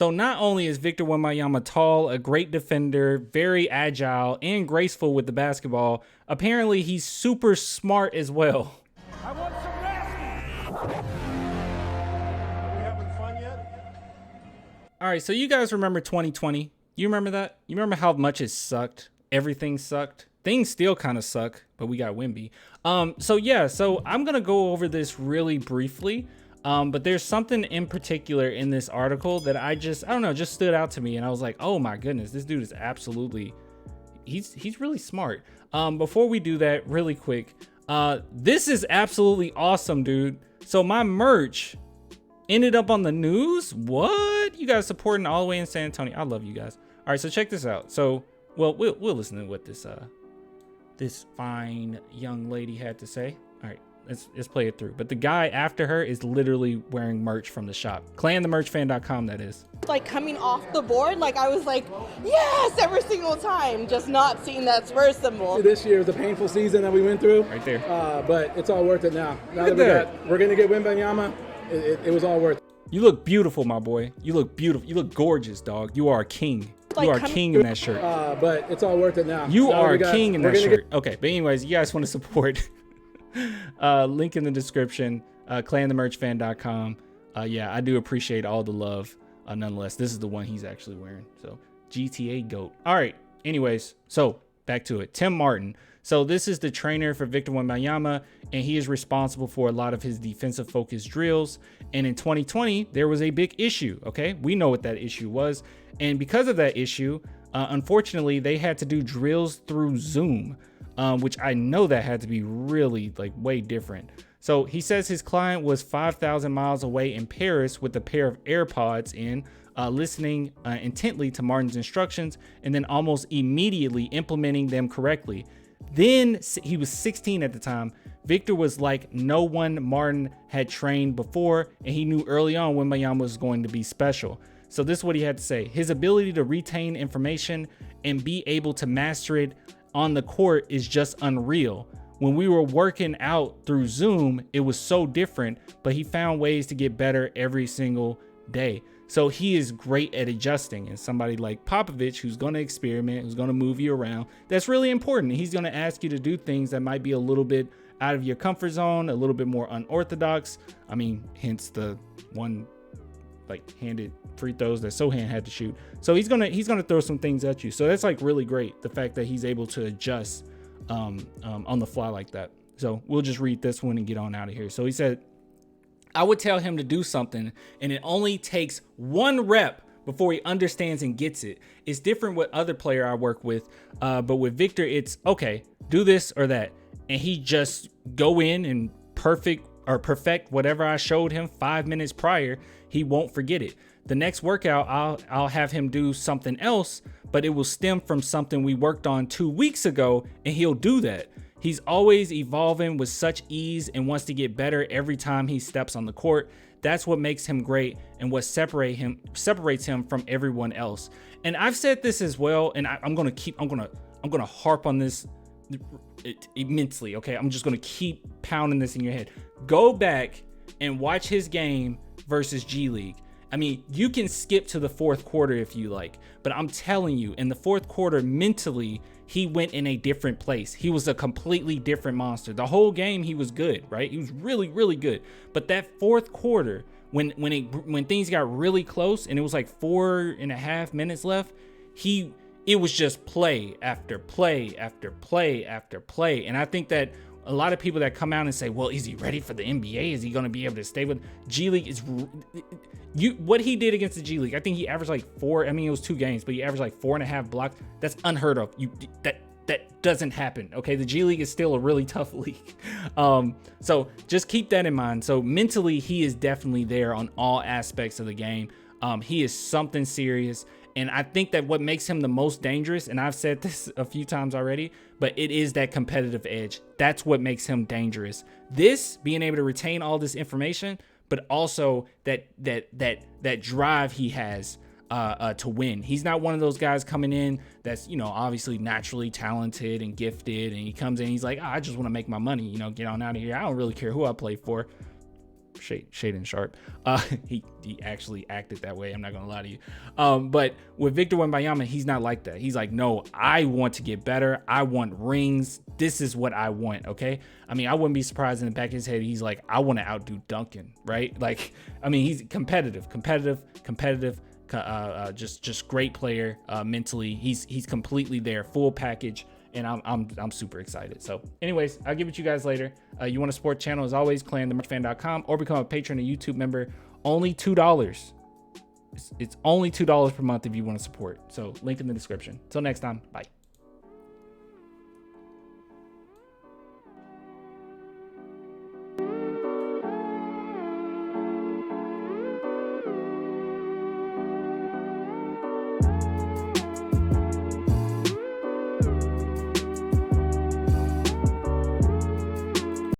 So not only is Victor Wembanyama tall, a great defender, very agile, and graceful with the basketball, apparently he's super smart as well. I want some nasty. Are we having fun yet? All right, so you guys remember 2020? You remember that? You remember how much it sucked? Everything sucked. Things still kind of suck, but we got Wemby. So I'm going to go over this really briefly. But there's something in particular in this article that I don't know, just stood out to me. And I was like, oh my goodness, this dude is absolutely, he's really smart. Before we do that really quick, this is absolutely awesome, dude. So my merch ended up on the news. What? You guys supporting all the way in San Antonio. I love you guys. All right, so check this out. So, well, we'll listen to what this fine young lady had to say. All right. Let's play it through. But the guy after her is literally wearing merch from the shop. ClanTheMerchFan.com, that is. Like coming off the board, like I was like, yes, every single time, just not seeing that Spurs symbol. This year was a painful season that we went through. Right there. But it's all worth it now. Now Look that we're going to get Wembanyama, it was all worth it. You look beautiful, my boy. You look beautiful. You look gorgeous, dog. You are a king. Like, you are a king in that shirt. But it's all worth it now. You are a king in that shirt. Okay, but anyways, you guys want to support... link in the description, clanthemerchfan.com. Yeah, I do appreciate all the love. Nonetheless, this is the one he's actually wearing. So GTA GOAT. All right. Anyways, so back to it. Tim Martin. So this is the trainer for Victor Wembanyama, and he is responsible for a lot of his defensive focused drills. And in 2020, there was a big issue. Okay, we know what that issue was, and because of that issue, unfortunately, they had to do drills through Zoom. Which I know that had to be really like way different. So he says his client was 5,000 miles away in Paris with a pair of AirPods in, listening intently to Martin's instructions and then almost immediately implementing them correctly. Then he was 16 at the time. Victor was like no one Martin had trained before, and he knew early on when Wembanyama was going to be special. So this is what he had to say. His ability to retain information and be able to master it on the court is just unreal. When we were working out through Zoom, it was so different, but he found ways to get better every single day. So he is great at adjusting, and somebody like Popovich, who's going to experiment, who's going to move you around, that's really important. He's going to ask you to do things that might be a little bit out of your comfort zone, a little bit more unorthodox. I mean, hence the one like handed free throws that Sohan had to shoot. So he's gonna throw some things at you. So that's like really great, the fact that he's able to adjust on the fly like that. So we'll just read this one and get on out of here. So he said, I would tell him to do something, and it only takes one rep before he understands and gets it. It's different with other player I work with, but with Victor, it's okay, do this or that, and he just go in and perfect whatever I showed him 5 minutes prior. He won't forget it. The next workout, I'll have him do something else, but it will stem from something we worked on 2 weeks ago, and he'll do that. He's always evolving with such ease and wants to get better every time he steps on the court. That's what makes him great and what separates him from everyone else. And I've said this as well, and I'm gonna harp on this immensely. Okay, I'm just gonna keep pounding this in your head. Go back and watch his game versus G League. I mean, you can skip to the fourth quarter if you like, but I'm telling you, in the fourth quarter, mentally, he went in a different place. He was a completely different monster. The whole game, he was good, right? He was really, really good. But that fourth quarter, when things got really close and it was like 4.5 minutes left, it was just play after play after play after play. And I think that a lot of people that come out and say, well, is he ready for the NBA? Is he going to be able to stay with G League? What he did against the G League, I think he averaged like it was 2 games, but he averaged like 4.5 blocks. That's unheard of. That doesn't happen. Okay. The G League is still a really tough league. So just keep that in mind. So mentally, he is definitely there on all aspects of the game. He is something serious. And I think that what makes him the most dangerous, and I've said this a few times already, but it is that competitive edge. That's what makes him dangerous. This being able to retain all this information, but also that drive he has to win. He's not one of those guys coming in that's, obviously naturally talented and gifted, and he comes in, he's like, I just want to make my money, get on out of here. I don't really care who I play for. Shaden Sharp. He actually acted that way. I'm not gonna lie to you. But with Victor Wembanyama, he's not like that. He's like, no, I want to get better. I want rings. This is what I want. Okay. I mean, I wouldn't be surprised in the back of his head. He's like, I want to outdo Duncan, right? Like, I mean, he's competitive, just great player. Mentally, he's completely there, full package. And I'm super excited. So anyways, I'll give it to you guys later. You want to support the channel, as always, clanthemerchfan.com, or become a patron or YouTube member. Only $2. It's only $2 per month if you want to support. So link in the description. Till next time. Bye.